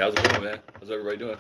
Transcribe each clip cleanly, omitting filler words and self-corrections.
how's it going, man? How's everybody doing?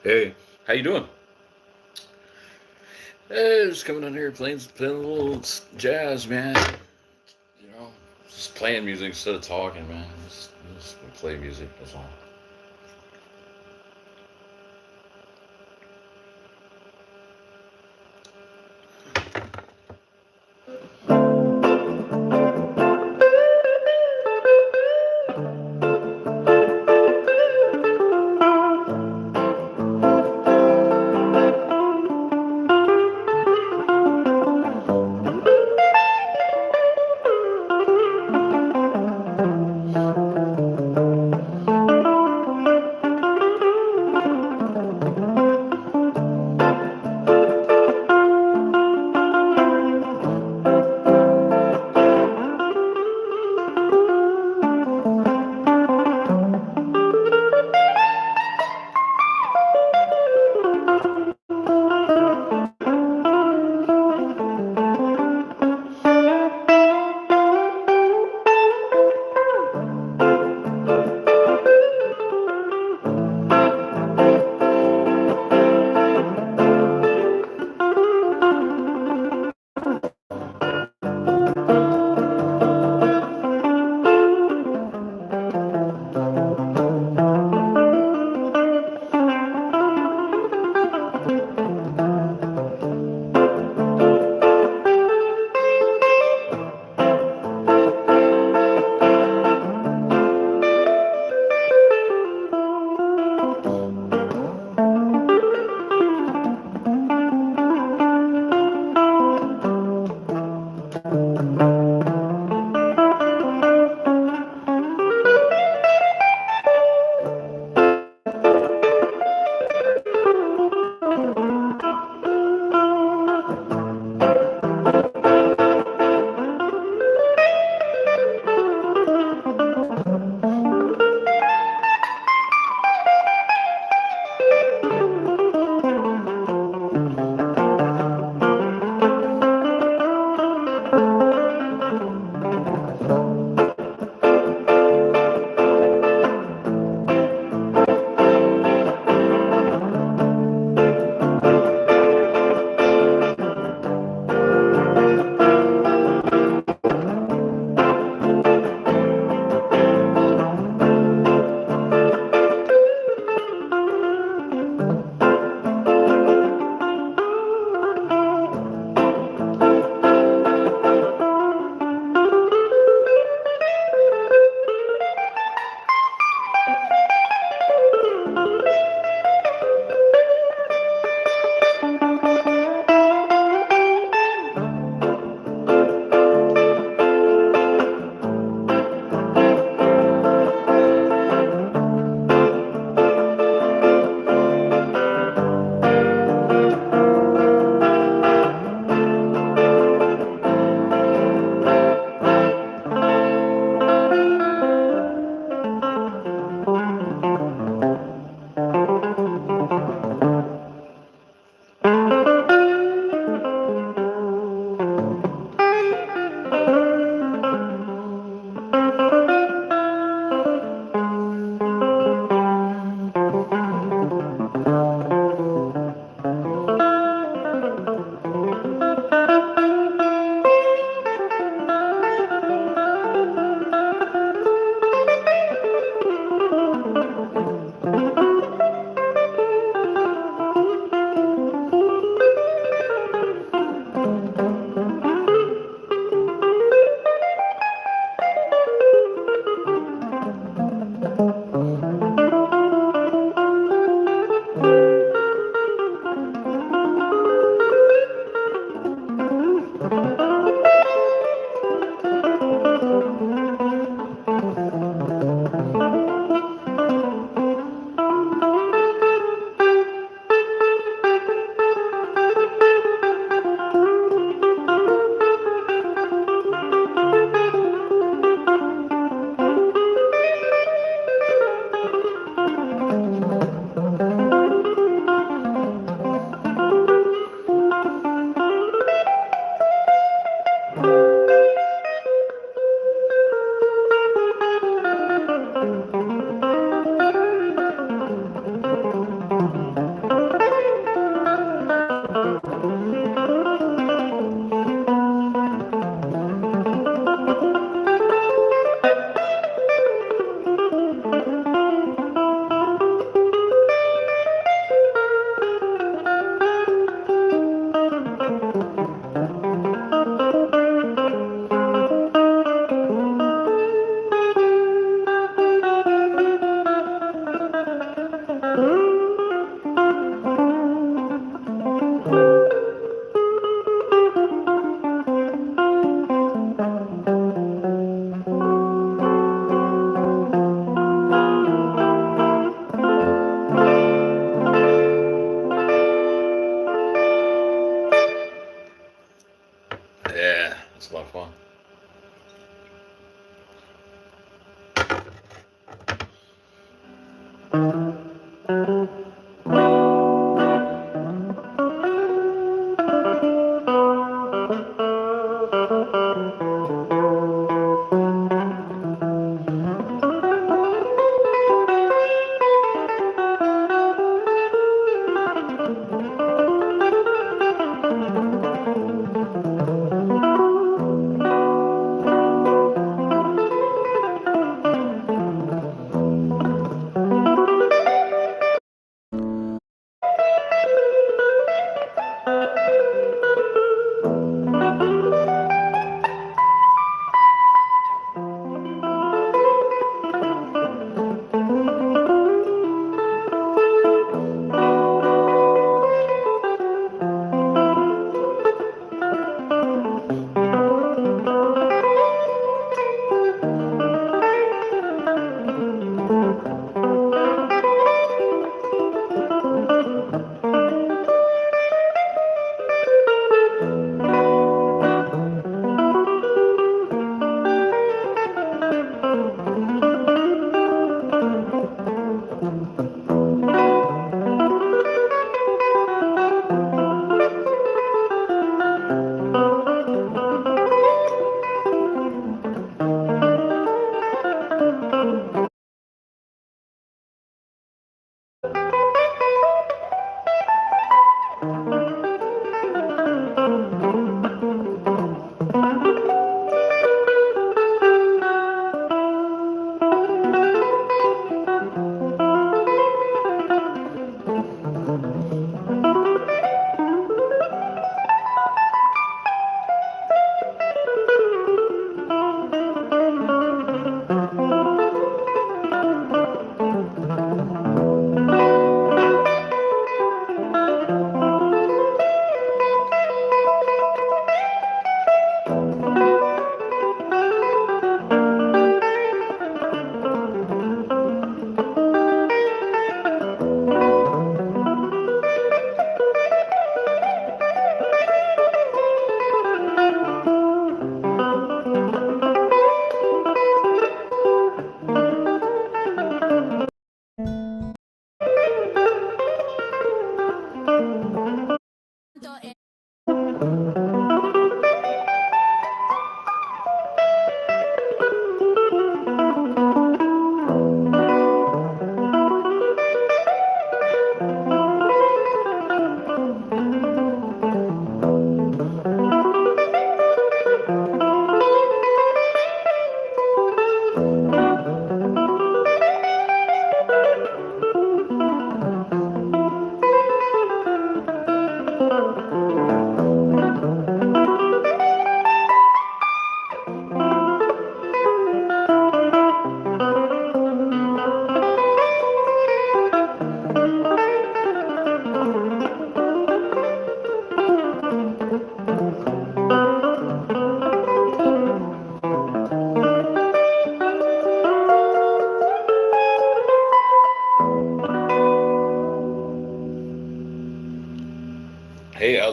Hey, how you doing? Hey, just coming on here playing a little jazz, man. You know, just playing music instead of talking, man. Just play music. That's all.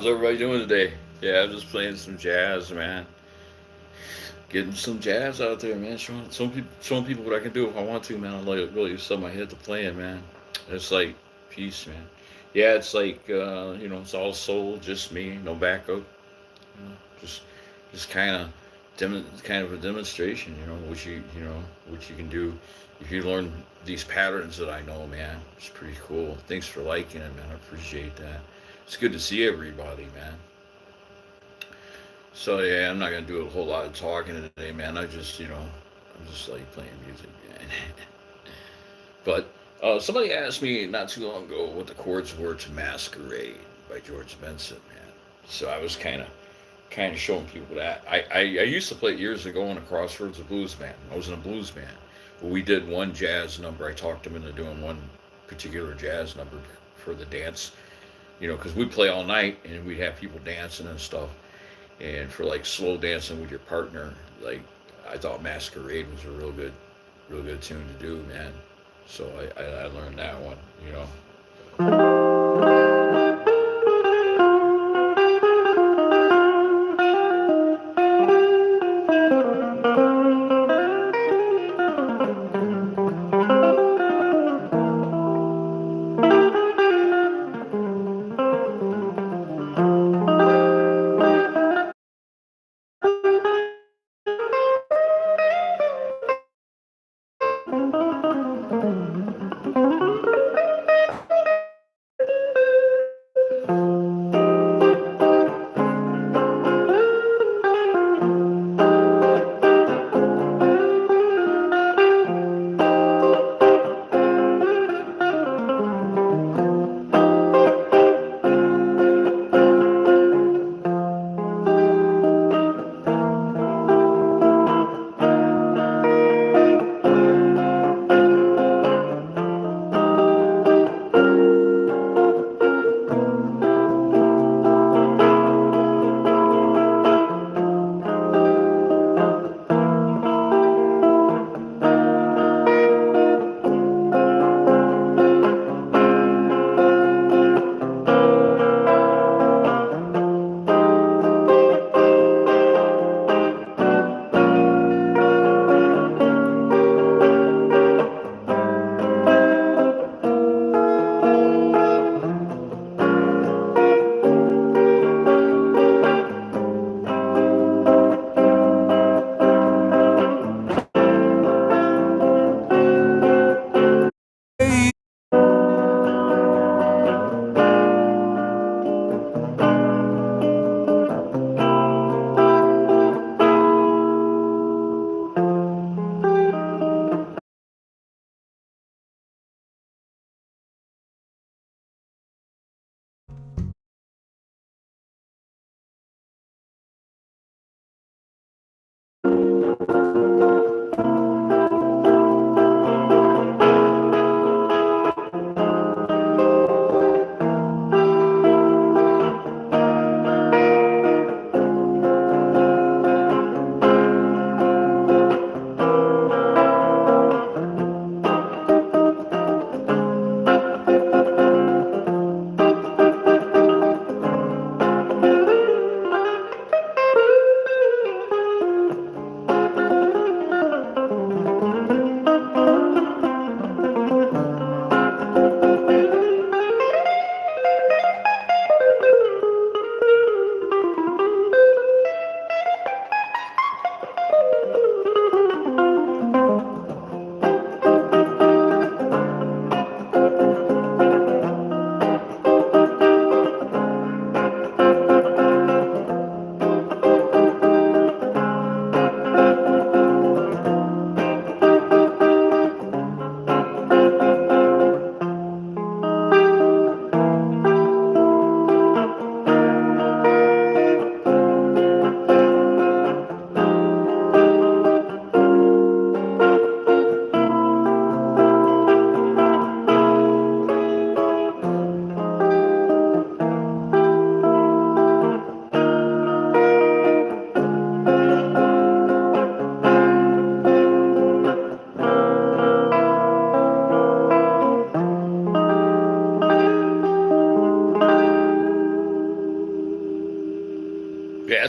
How's everybody doing today? Yeah, I'm just playing some jazz, man. Getting some jazz out there, man. Showing people what I can do if I want to, man. I like really set my head to playing, man. It's like peace, man. Yeah, it's like it's all soul, just me, no backup. Just kind of kind of a demonstration, what you can do if you learn these patterns that I know, man. It's pretty cool. Thanks for liking it, man. I appreciate that. It's good to see everybody, man. So yeah, I'm not gonna do a whole lot of talking today, man. I'm just like playing music, man. But somebody asked me not too long ago what the chords were to "Masquerade" by George Benson, man. So I was kind of showing people that. I used to play it years ago in a Crossroads a blues band. I was in a blues band. But we did one jazz number. I talked them into doing one particular jazz number for the dance, because we'd play all night and we'd have people dancing and stuff. And for like slow dancing with your partner, like I thought Masquerade was a real good tune to do, man. So I learned that one.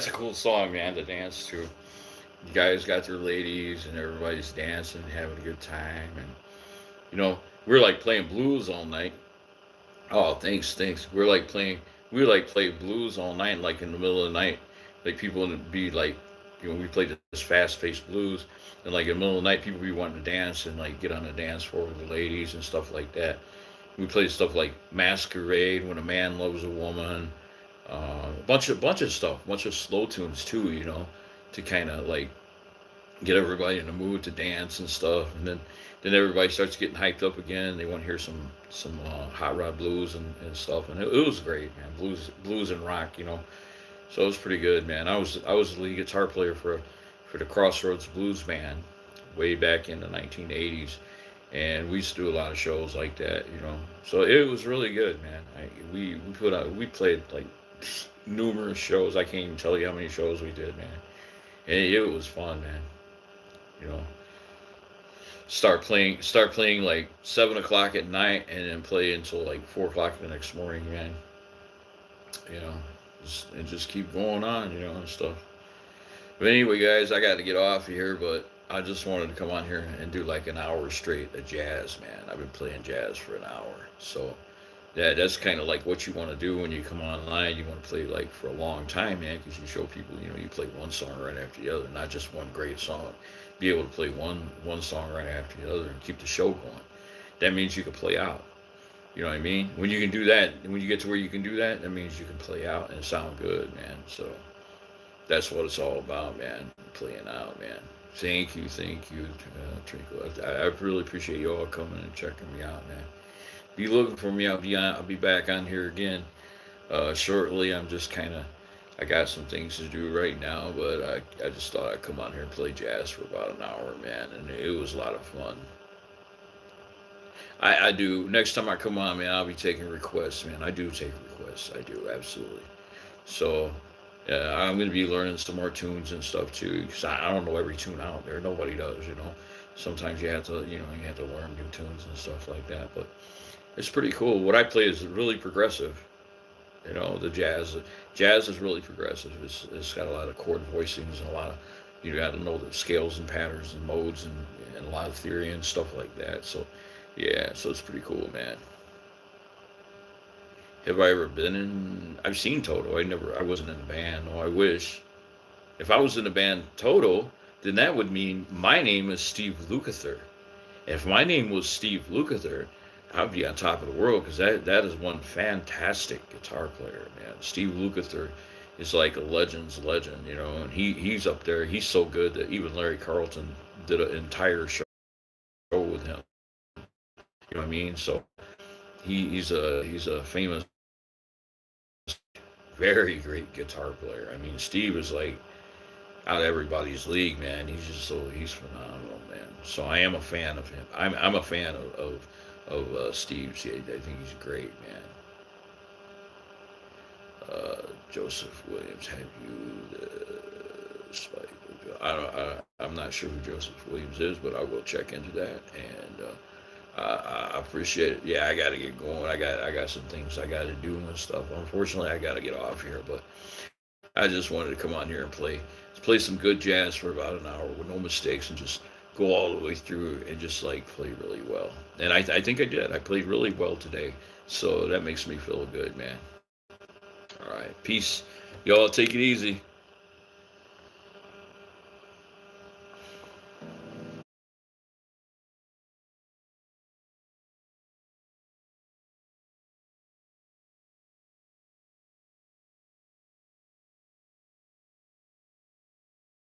that's a cool song, man, to dance to. You guys got their ladies and everybody's dancing, having a good time, and you know, we're like playing blues all night. Oh, thanks, thanks. We like play blues all night, like in the middle of the night. Like people would be like, we played this fast-paced blues, and like in the middle of the night, people be wanting to dance and like get on the dance floor with the ladies and stuff like that. We played stuff like Masquerade, When a Man Loves a Woman, a bunch of stuff, bunch of slow tunes too, to kind of like get everybody in the mood to dance and stuff, and then everybody starts getting hyped up again. They want to hear some hot rod blues and stuff, and it was great, man. Blues and rock. So it was pretty good, man. I was the lead guitar player for the Crossroads Blues Band way back in the 1980s, and we used to do a lot of shows like that. So it was really good, man. We played like numerous shows. I can't even tell you how many shows we did, man. And it was fun, man. You know, start playing like 7 o'clock at night, and then play until like 4 o'clock the next morning, man. You know, and just keep going on, and stuff. But anyway, guys, I got to get off here, but I just wanted to come on here and do like an hour straight of jazz, man. I've been playing jazz for an hour, so that's kind of like what you want to do when you come online. You want to play like for a long time, man, because you show people, you play one song right after the other, not just one great song. Be able to play one song right after the other and keep the show going. That means you can play out. You know what I mean? When you can do that, when you get to where you can do that, that means you can play out and sound good, man. So that's what it's all about, man. Playing out, man. Thank you, Trinkle. I really appreciate you all coming and checking me out, man. Be looking for me. I'll be back on here again shortly. I got some things to do right now, but I just thought I'd come on here and play jazz for about an hour, man, and it was a lot of fun. I do. Next time I come on, man, I'll be taking requests, man. I do take requests. I do, absolutely. So, I'm going to be learning some more tunes and stuff, too, because I don't know every tune out there. Nobody does. Sometimes you have to, learn new tunes and stuff like that, but it's pretty cool. What I play is really progressive. The jazz is really progressive. It's got a lot of chord voicings and a lot of, you got to know the scales and patterns and modes and a lot of theory and stuff like that. So, yeah, so it's pretty cool, man. Have I ever been in? I've seen Toto. I wasn't in a band. No, I wish. If I was in a band Toto, then that would mean my name is Steve Lukather. If my name was Steve Lukather, I'd be on top of the world, because that is one fantastic guitar player, man. Steve Lukather is like a legend's legend, and he's up there. He's so good that even Larry Carlton did an entire show with him. You know what I mean? So he's a famous, very great guitar player. I mean, Steve is like out of everybody's league, man. He's phenomenal, man. So I am a fan of him. I'm a fan of Steve's. I think he's great, man. Joseph Williams, have you Spike? I'm not sure who Joseph Williams is, but I will check into that, and I appreciate it. Yeah, I got to get going. I got some things I got to do and stuff. Unfortunately, I got to get off here, but I just wanted to come on here and play some good jazz for about an hour with no mistakes, and just go all the way through and just like play really well. And I think I did. I played really well today, so that makes me feel good, man. All right, peace. Y'all take it easy.